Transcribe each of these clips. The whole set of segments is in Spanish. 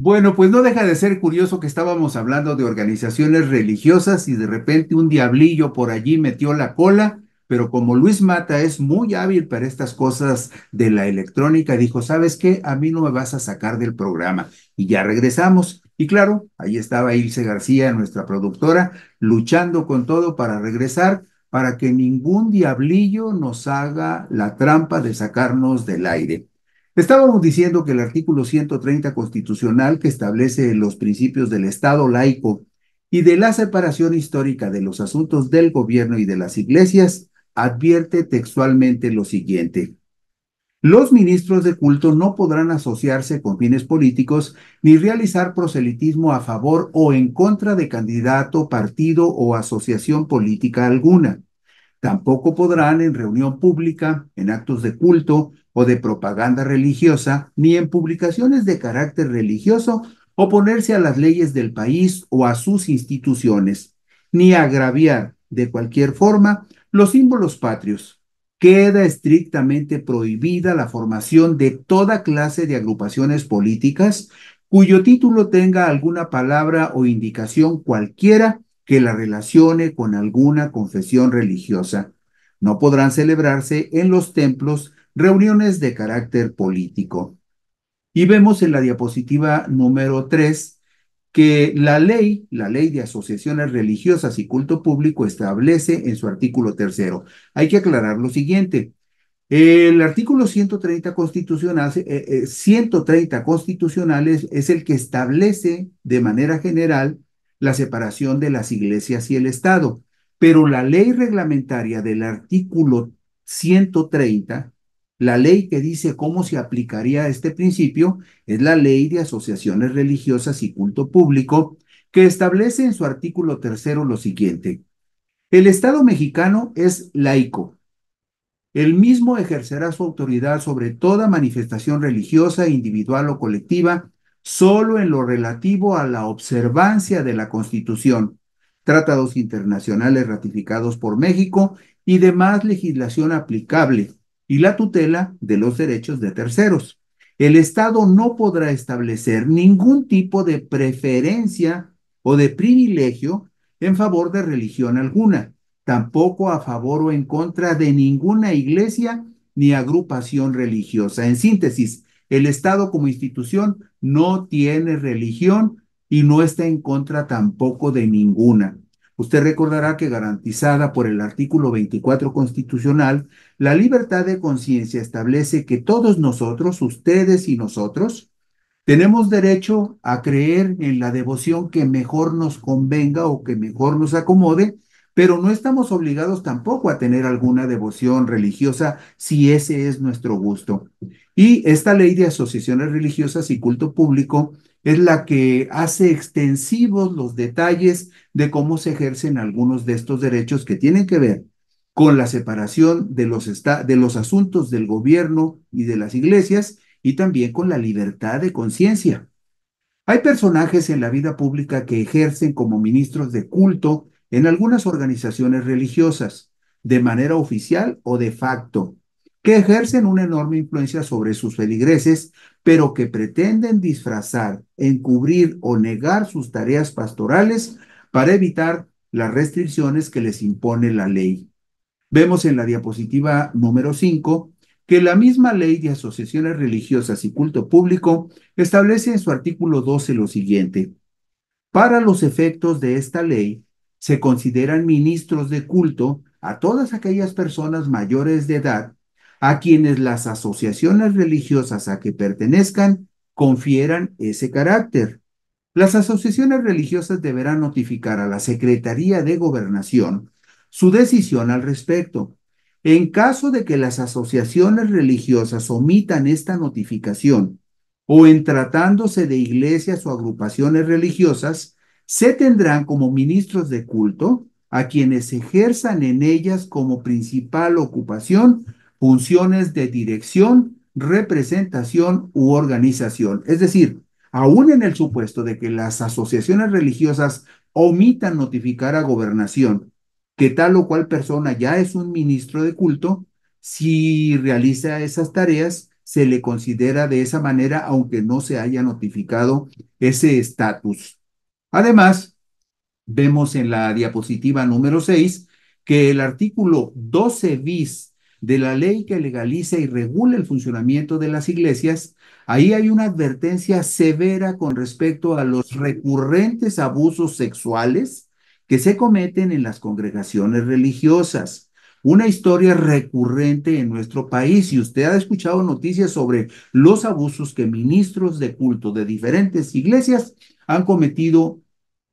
Bueno, pues no deja de ser curioso que estábamos hablando de organizaciones religiosas y de repente un diablillo por allí metió la cola, pero como Luis Mata es muy hábil para estas cosas de la electrónica, dijo, ¿sabes qué? A mí no me vas a sacar del programa. Y ya regresamos. Y claro, ahí estaba Ilse García, nuestra productora, luchando con todo para regresar, para que ningún diablillo nos haga la trampa de sacarnos del aire. Estábamos diciendo que el artículo 130 constitucional, que establece los principios del Estado laico y de la separación histórica de los asuntos del gobierno y de las iglesias, advierte textualmente lo siguiente. Los ministros de culto no podrán asociarse con fines políticos ni realizar proselitismo a favor o en contra de candidato, partido o asociación política alguna. Tampoco podrán en reunión pública, en actos de culto o de propaganda religiosa, ni en publicaciones de carácter religioso, oponerse a las leyes del país o a sus instituciones, ni agraviar de cualquier forma los símbolos patrios. Queda estrictamente prohibida la formación de toda clase de agrupaciones políticas cuyo título tenga alguna palabra o indicación cualquiera que la relacione con alguna confesión religiosa. No podrán celebrarse en los templos reuniones de carácter político. Y vemos en la diapositiva número 3 que la ley de asociaciones religiosas y culto público establece en su artículo tercero. Hay que aclarar lo siguiente. El artículo 130 constitucional, 130 constitucionales es el que establece de manera general la separación de las iglesias y el Estado, pero la ley reglamentaria del artículo 130, la ley que dice cómo se aplicaría este principio, es la ley de asociaciones religiosas y culto público, que establece en su artículo tercero lo siguiente. El Estado mexicano es laico. El mismo ejercerá su autoridad sobre toda manifestación religiosa, individual o colectiva, solo en lo relativo a la observancia de la Constitución, tratados internacionales ratificados por México y demás legislación aplicable, y la tutela de los derechos de terceros. El Estado no podrá establecer ningún tipo de preferencia o de privilegio en favor de religión alguna, tampoco a favor o en contra de ninguna iglesia ni agrupación religiosa. En síntesis, el Estado como institución no tiene religión y no está en contra tampoco de ninguna. Usted recordará que garantizada por el artículo 24 constitucional, la libertad de conciencia establece que todos nosotros, ustedes y nosotros, tenemos derecho a creer en la devoción que mejor nos convenga o que mejor nos acomode, pero no estamos obligados tampoco a tener alguna devoción religiosa si ese es nuestro gusto. Y esta ley de asociaciones religiosas y culto público es la que hace extensivos los detalles de cómo se ejercen algunos de estos derechos que tienen que ver con la separación de los asuntos del gobierno y de las iglesias y también con la libertad de conciencia. Hay personajes en la vida pública que ejercen como ministros de culto en algunas organizaciones religiosas, de manera oficial o de facto, que ejercen una enorme influencia sobre sus feligreses, pero que pretenden disfrazar, encubrir o negar sus tareas pastorales para evitar las restricciones que les impone la ley. Vemos en la diapositiva número 5 que la misma ley de asociaciones religiosas y culto público establece en su artículo 12 lo siguiente. Para los efectos de esta ley, se consideran ministros de culto a todas aquellas personas mayores de edad a quienes las asociaciones religiosas a que pertenezcan confieran ese carácter. Las asociaciones religiosas deberán notificar a la Secretaría de Gobernación su decisión al respecto. En caso de que las asociaciones religiosas omitan esta notificación o en tratándose de iglesias o agrupaciones religiosas, se tendrán como ministros de culto a quienes ejerzan en ellas como principal ocupación funciones de dirección, representación u organización. Es decir, aún en el supuesto de que las asociaciones religiosas omitan notificar a gobernación que tal o cual persona ya es un ministro de culto, si realiza esas tareas, se le considera de esa manera, aunque no se haya notificado ese estatus. Además, vemos en la diapositiva número 6 que el artículo 12 bis de la ley que legaliza y regula el funcionamiento de las iglesias, ahí hay una advertencia severa con respecto a los recurrentes abusos sexuales que se cometen en las congregaciones religiosas. Una historia recurrente en nuestro país. Si usted ha escuchado noticias sobre los abusos que ministros de culto de diferentes iglesias han cometido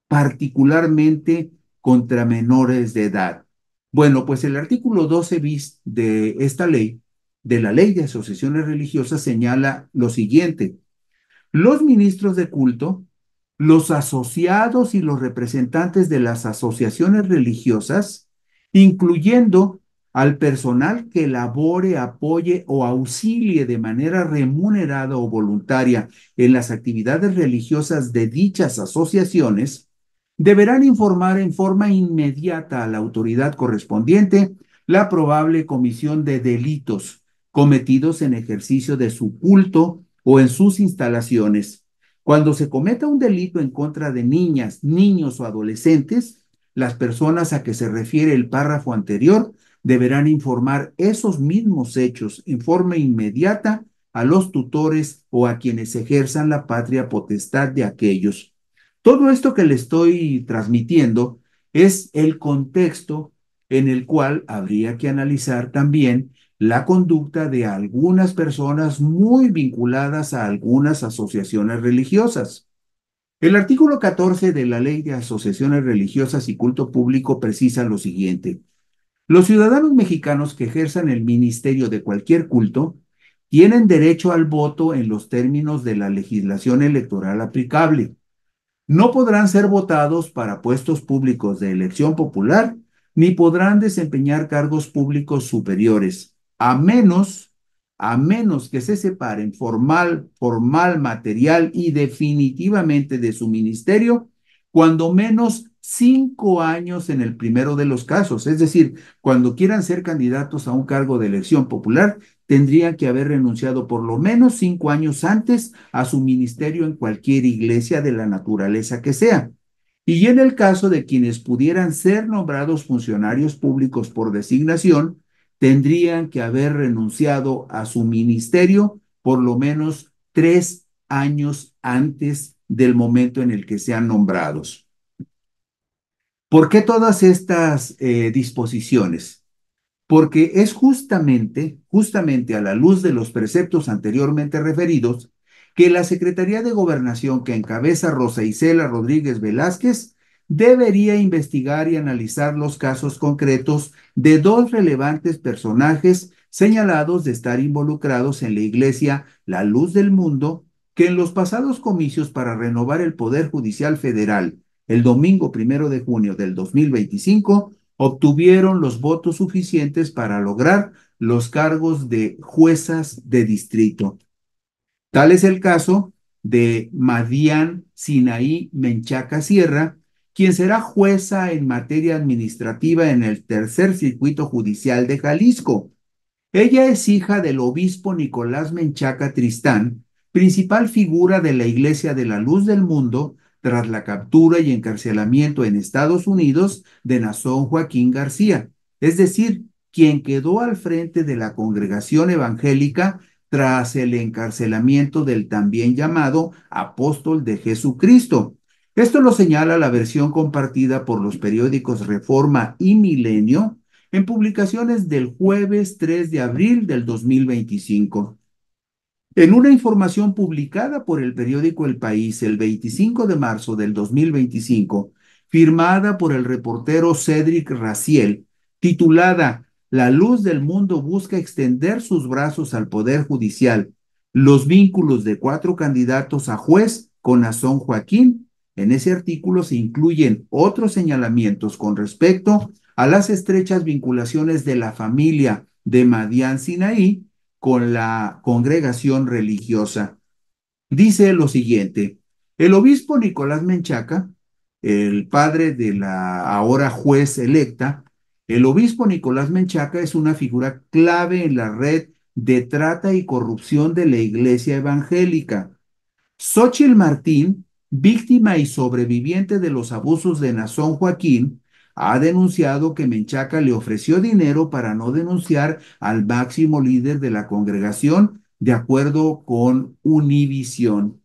particularmente contra menores de edad. Bueno, pues el artículo 12 bis de esta ley, de la ley de asociaciones religiosas, señala lo siguiente: los ministros de culto, los asociados y los representantes de las asociaciones religiosas, incluyendo al personal que labore, apoye o auxilie de manera remunerada o voluntaria en las actividades religiosas de dichas asociaciones, deberán informar en forma inmediata a la autoridad correspondiente la probable comisión de delitos cometidos en ejercicio de su culto o en sus instalaciones. Cuando se cometa un delito en contra de niñas, niños o adolescentes, las personas a que se refiere el párrafo anterior deberán informar esos mismos hechos en forma inmediata a los tutores o a quienes ejerzan la patria potestad de aquellos. Todo esto que le estoy transmitiendo es el contexto en el cual habría que analizar también la conducta de algunas personas muy vinculadas a algunas asociaciones religiosas. El artículo 14 de la Ley de Asociaciones Religiosas y Culto Público precisa lo siguiente: los ciudadanos mexicanos que ejerzan el ministerio de cualquier culto tienen derecho al voto en los términos de la legislación electoral aplicable. No podrán ser votados para puestos públicos de elección popular, ni podrán desempeñar cargos públicos superiores, a menos que se separen material y definitivamente de su ministerio, cuando menos 5 años en el primero de los casos. Es decir, cuando quieran ser candidatos a un cargo de elección popular, tendrían que haber renunciado por lo menos 5 años antes a su ministerio en cualquier iglesia de la naturaleza que sea. Y en el caso de quienes pudieran ser nombrados funcionarios públicos por designación, tendrían que haber renunciado a su ministerio por lo menos 3 años antes del momento en el que sean nombrados. ¿Por qué todas estas disposiciones? Porque es justamente a la luz de los preceptos anteriormente referidos, que la Secretaría de Gobernación que encabeza Rosa Isela Rodríguez Velázquez debería investigar y analizar los casos concretos de dos relevantes personajes señalados de estar involucrados en la Iglesia La Luz del Mundo, que en los pasados comicios para renovar el Poder Judicial Federal el domingo 1 de junio del 2025 obtuvieron los votos suficientes para lograr los cargos de juezas de distrito. Tal es el caso de Madian Sinaí Menchaca Sierra, quien será jueza en materia administrativa en el Tercer Circuito Judicial de Jalisco. Ella es hija del obispo Nicolás Menchaca Tristán, principal figura de la Iglesia de la Luz del Mundo tras la captura y encarcelamiento en Estados Unidos de Nazón Joaquín García, es decir, quien quedó al frente de la congregación evangélica tras el encarcelamiento del también llamado apóstol de Jesucristo. Esto lo señala la versión compartida por los periódicos Reforma y Milenio en publicaciones del jueves 3 de abril del 2025. En una información publicada por el periódico El País el 25 de marzo del 2025, firmada por el reportero Cédric Raciel, titulada La Luz del Mundo busca extender sus brazos al Poder Judicial, los vínculos de 4 candidatos a juez con Nazón Joaquín, en ese artículo se incluyen otros señalamientos con respecto a las estrechas vinculaciones de la familia de Madian Sinaí con la congregación religiosa. Dice lo siguiente: el obispo Nicolás Menchaca, el padre de la ahora juez electa, el obispo Nicolás Menchaca es una figura clave en la red de trata y corrupción de la Iglesia Evangélica. Xóchitl Martín, víctima y sobreviviente de los abusos de Nazón Joaquín, ha denunciado que Menchaca le ofreció dinero para no denunciar al máximo líder de la congregación, de acuerdo con Univisión.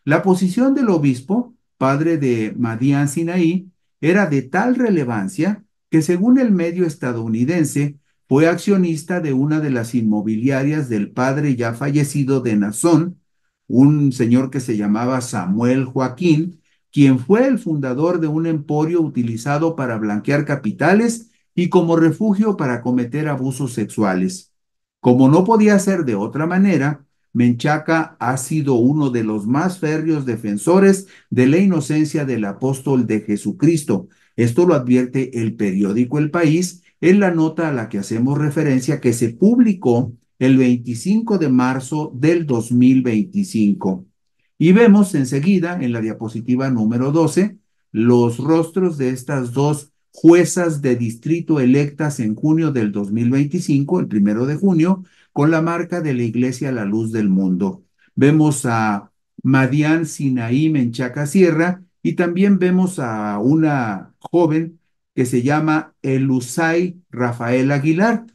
La posición del obispo, padre de Madián Sinaí, era de tal relevancia que, según el medio estadounidense, fue accionista de una de las inmobiliarias del padre ya fallecido de Nazón, un señor que se llamaba Samuel Joaquín, quien fue el fundador de un emporio utilizado para blanquear capitales y como refugio para cometer abusos sexuales. Como no podía ser de otra manera, Menchaca ha sido uno de los más férreos defensores de la inocencia del apóstol de Jesucristo. Esto lo advierte el periódico El País en la nota a la que hacemos referencia, que se publicó el 25 de marzo del 2025. Y vemos enseguida en la diapositiva número 12 los rostros de estas dos juezas de distrito electas en junio del 2025, el 1 de junio, con la marca de la Iglesia La Luz del Mundo. Vemos a Madián Sinaí Menchaca Sierra y también vemos a una joven que se llama Elusay Rafael Aguilar.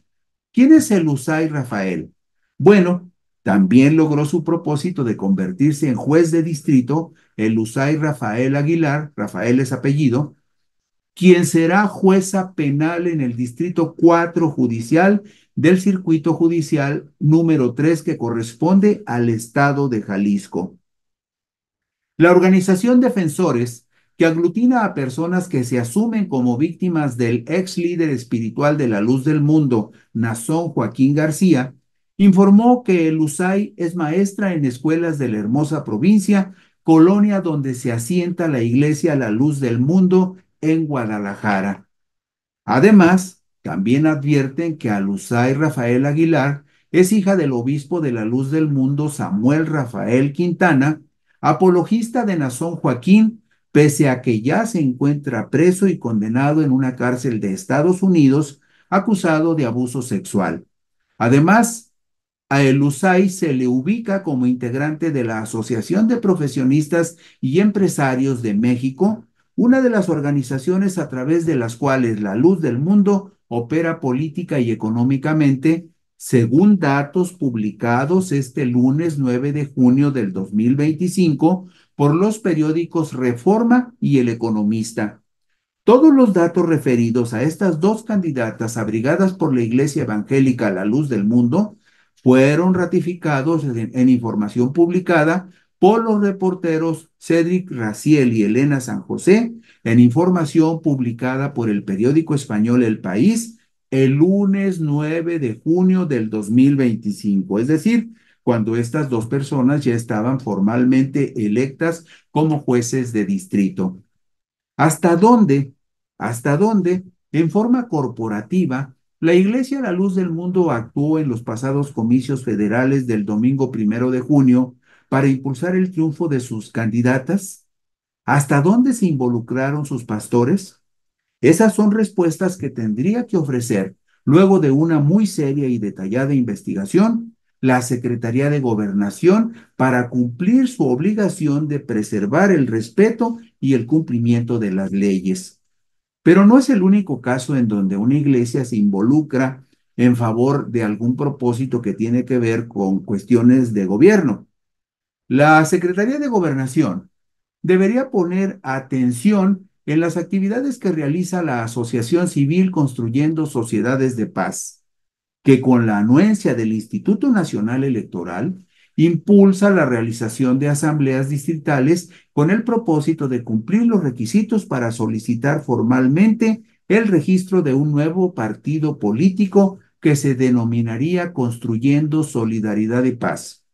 ¿Quién es Elusay Rafael? Bueno, también logró su propósito de convertirse en juez de distrito. Elusay Rafael Aguilar, Rafael es apellido, quien será jueza penal en el Distrito 4 Judicial del Circuito Judicial número 3, que corresponde al estado de Jalisco. La organización Defensores, que aglutina a personas que se asumen como víctimas del ex líder espiritual de la Luz del Mundo, Nazón Joaquín García, informó que el USAI es maestra en escuelas de la hermosa provincia, colonia donde se asienta la Iglesia La Luz del Mundo en Guadalajara. Además, también advierten que Alusay Rafael Aguilar es hija del obispo de la Luz del Mundo, Samuel Rafael Quintana, apologista de Nazón Joaquín, pese a que ya se encuentra preso y condenado en una cárcel de Estados Unidos, acusado de abuso sexual. Además, a El Usay se le ubica como integrante de la Asociación de Profesionistas y Empresarios de México, una de las organizaciones a través de las cuales la Luz del Mundo opera política y económicamente, según datos publicados este lunes 9 de junio del 2025 por los periódicos Reforma y El Economista. Todos los datos referidos a estas dos candidatas abrigadas por la Iglesia Evangélica La Luz del Mundo fueron ratificados en información publicada por los reporteros Cédric Raciel y Elena San José, en información publicada por el periódico español El País el lunes 9 de junio del 2025, es decir, cuando estas dos personas ya estaban formalmente electas como jueces de distrito. ¿Hasta dónde? ¿Hasta dónde, en forma corporativa, la Iglesia La Luz del Mundo actuó en los pasados comicios federales del domingo 1 de junio para impulsar el triunfo de sus candidatas? ¿Hasta dónde se involucraron sus pastores? Esas son respuestas que tendría que ofrecer, luego de una muy seria y detallada investigación, la Secretaría de Gobernación para cumplir su obligación de preservar el respeto y el cumplimiento de las leyes. Pero no es el único caso en donde una iglesia se involucra en favor de algún propósito que tiene que ver con cuestiones de gobierno. La Secretaría de Gobernación debería poner atención en las actividades que realiza la Asociación Civil Construyendo Sociedades de Paz, que con la anuencia del Instituto Nacional Electoral impulsa la realización de asambleas distritales con el propósito de cumplir los requisitos para solicitar formalmente el registro de un nuevo partido político que se denominaría Construyendo Solidaridad y Paz.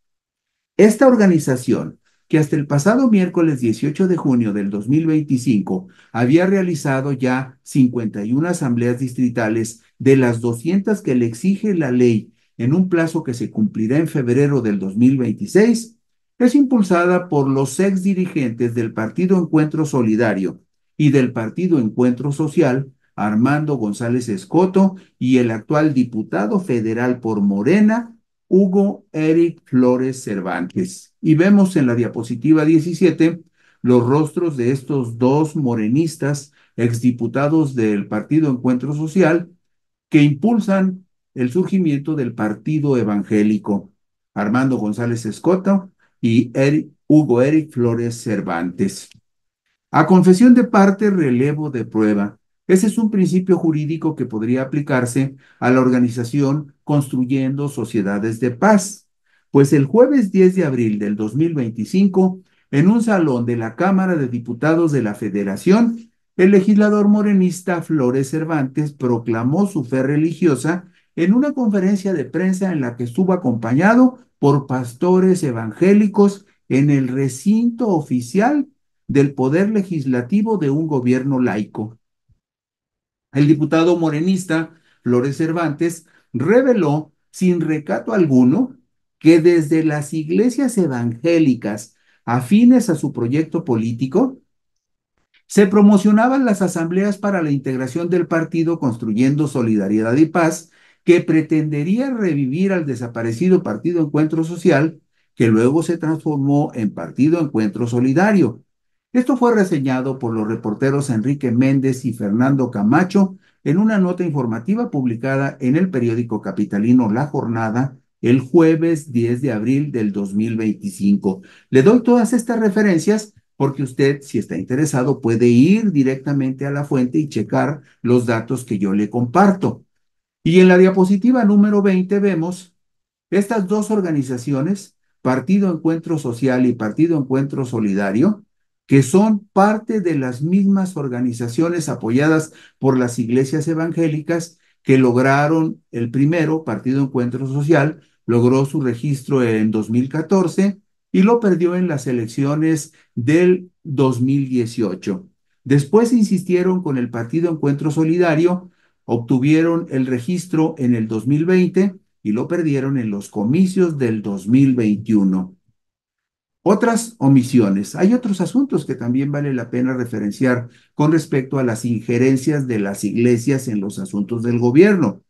Esta organización, que hasta el pasado miércoles 18 de junio del 2025 había realizado ya 51 asambleas distritales de las 200 que le exige la ley en un plazo que se cumplirá en febrero del 2026, es impulsada por los ex dirigentes del Partido Encuentro Solidario y del Partido Encuentro Social, Armando González Escoto, y el actual diputado federal por Morena, Hugo Eric Flores Cervantes. Y vemos en la diapositiva 17 los rostros de estos dos morenistas, exdiputados del Partido Encuentro Social, que impulsan el surgimiento del Partido Evangélico, Armando González Escoto y Hugo Eric Flores Cervantes. A confesión de parte, relevo de prueba. Ese es un principio jurídico que podría aplicarse a la organización Construyendo Sociedades de Paz. Pues el jueves 10 de abril del 2025, en un salón de la Cámara de Diputados de la Federación, el legislador morenista Flores Cervantes proclamó su fe religiosa en una conferencia de prensa en la que estuvo acompañado por pastores evangélicos en el recinto oficial del poder legislativo de un gobierno laico. El diputado morenista Flores Cervantes reveló sin recato alguno que desde las iglesias evangélicas afines a su proyecto político, se promocionaban las asambleas para la integración del partido Construyendo Solidaridad y Paz, que pretendería revivir al desaparecido Partido Encuentro Social, que luego se transformó en Partido Encuentro Solidario. Esto fue reseñado por los reporteros Enrique Méndez y Fernando Camacho en una nota informativa publicada en el periódico capitalino La Jornada el jueves 10 de abril del 2025. Le doy todas estas referencias porque usted, si está interesado, puede ir directamente a la fuente y checar los datos que yo le comparto. Y en la diapositiva número 20 vemos estas dos organizaciones, Partido Encuentro Social y Partido Encuentro Solidario, que son parte de las mismas organizaciones apoyadas por las iglesias evangélicas que lograron el primero, Partido Encuentro Social, logró su registro en 2014 y lo perdió en las elecciones del 2018. Después insistieron con el Partido Encuentro Solidario, obtuvieron el registro en el 2020 y lo perdieron en los comicios del 2021. Otras omisiones. Hay otros asuntos que también vale la pena referenciar con respecto a las injerencias de las iglesias en los asuntos del gobierno.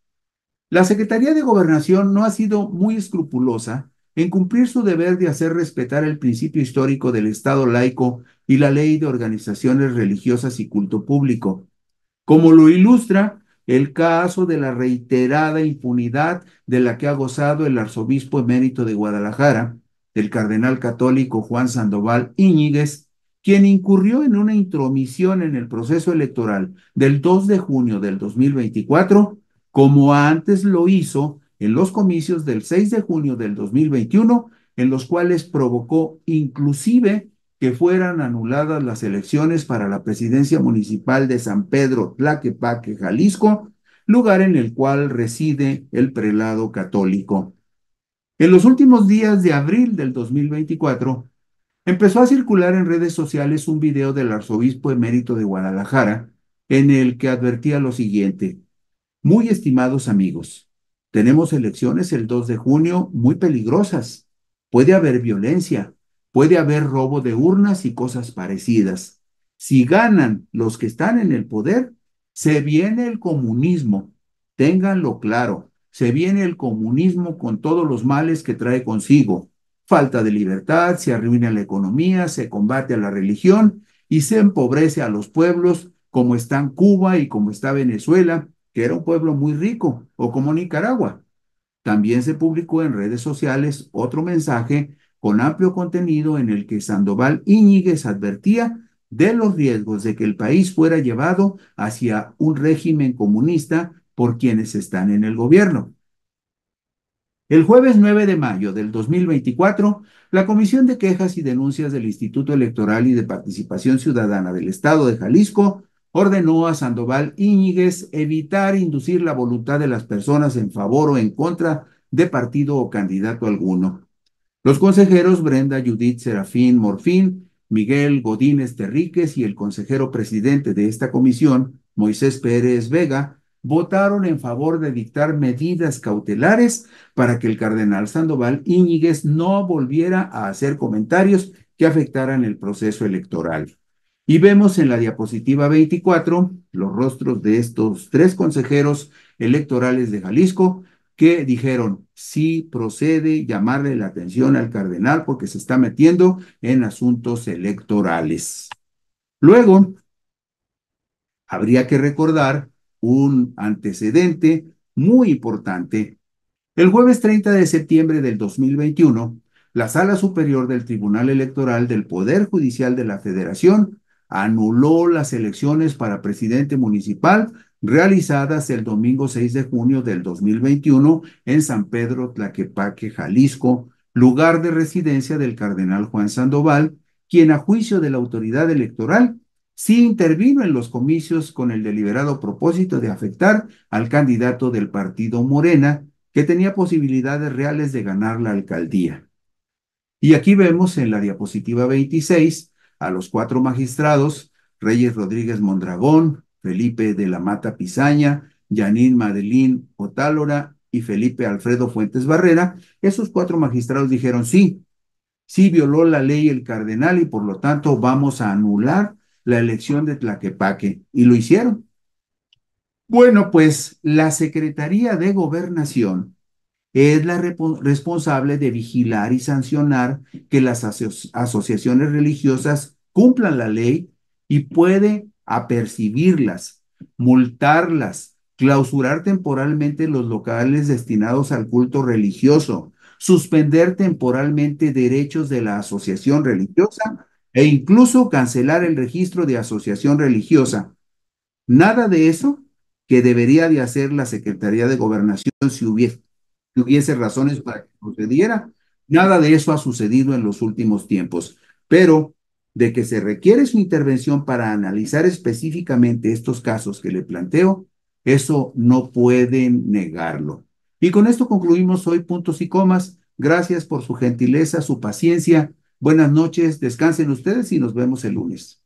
La Secretaría de Gobernación no ha sido muy escrupulosa en cumplir su deber de hacer respetar el principio histórico del Estado laico y la ley de organizaciones religiosas y culto público, como lo ilustra el caso de la reiterada impunidad de la que ha gozado el arzobispo emérito de Guadalajara, el cardenal católico Juan Sandoval Íñiguez, quien incurrió en una intromisión en el proceso electoral del 2 de junio del 2024, como antes lo hizo en los comicios del 6 de junio del 2021, en los cuales provocó inclusive que fueran anuladas las elecciones para la presidencia municipal de San Pedro Tlaquepaque, Jalisco, lugar en el cual reside el prelado católico. En los últimos días de abril del 2024, empezó a circular en redes sociales un video del arzobispo emérito de Guadalajara en el que advertía lo siguiente: muy estimados amigos, tenemos elecciones el 2 de junio muy peligrosas. Puede haber violencia, puede haber robo de urnas y cosas parecidas. Si ganan los que están en el poder, se viene el comunismo. Ténganlo claro, se viene el comunismo con todos los males que trae consigo. Falta de libertad, se arruina la economía, se combate a la religión y se empobrece a los pueblos como están Cuba y como está Venezuela, que era un pueblo muy rico, o como Nicaragua. También se publicó en redes sociales otro mensaje con amplio contenido en el que Sandoval Íñiguez advertía de los riesgos de que el país fuera llevado hacia un régimen comunista por quienes están en el gobierno. El jueves 9 de mayo del 2024, la Comisión de Quejas y Denuncias del Instituto Electoral y de Participación Ciudadana del Estado de Jalisco ordenó a Sandoval Íñiguez evitar inducir la voluntad de las personas en favor o en contra de partido o candidato alguno. Los consejeros Brenda Judith Serafín Morfín, Miguel Godínez Terríquez y el consejero presidente de esta comisión, Moisés Pérez Vega, votaron en favor de dictar medidas cautelares para que el cardenal Sandoval Íñiguez no volviera a hacer comentarios que afectaran el proceso electoral. Y vemos en la diapositiva 24 los rostros de estos tres consejeros electorales de Jalisco, que dijeron, sí procede llamarle la atención al cardenal porque se está metiendo en asuntos electorales. Luego, habría que recordar un antecedente muy importante. El jueves 30 de septiembre del 2021, la Sala Superior del Tribunal Electoral del Poder Judicial de la Federación anuló las elecciones para presidente municipal realizadas el domingo 6 de junio del 2021 en San Pedro Tlaquepaque, Jalisco, lugar de residencia del cardenal Juan Sandoval, quien a juicio de la autoridad electoral sí intervino en los comicios con el deliberado propósito de afectar al candidato del partido Morena, que tenía posibilidades reales de ganar la alcaldía. Y aquí vemos en la diapositiva 26 a los cuatro magistrados, Reyes Rodríguez Mondragón, Felipe de la Mata Pizaña, Yanín Madelín Otálora y Felipe Alfredo Fuentes Barrera. Esos cuatro magistrados dijeron sí, sí violó la ley el cardenal y por lo tanto vamos a anular la elección de Tlaquepaque. Y lo hicieron. Bueno, pues la Secretaría de Gobernación es la responsable de vigilar y sancionar que las asociaciones religiosas cumplan la ley y puede apercibirlas, multarlas, clausurar temporalmente los locales destinados al culto religioso, suspender temporalmente derechos de la asociación religiosa e incluso cancelar el registro de asociación religiosa. Nada de eso que debería de hacer la Secretaría de Gobernación si hubiese razones para que sucediera. Nada de eso ha sucedido en los últimos tiempos, pero de que se requiere su intervención para analizar específicamente estos casos que le planteo, eso no pueden negarlo. Y con esto concluimos hoy puntos y comas. Gracias por su gentileza, su paciencia. Buenas noches, descansen ustedes y nos vemos el lunes.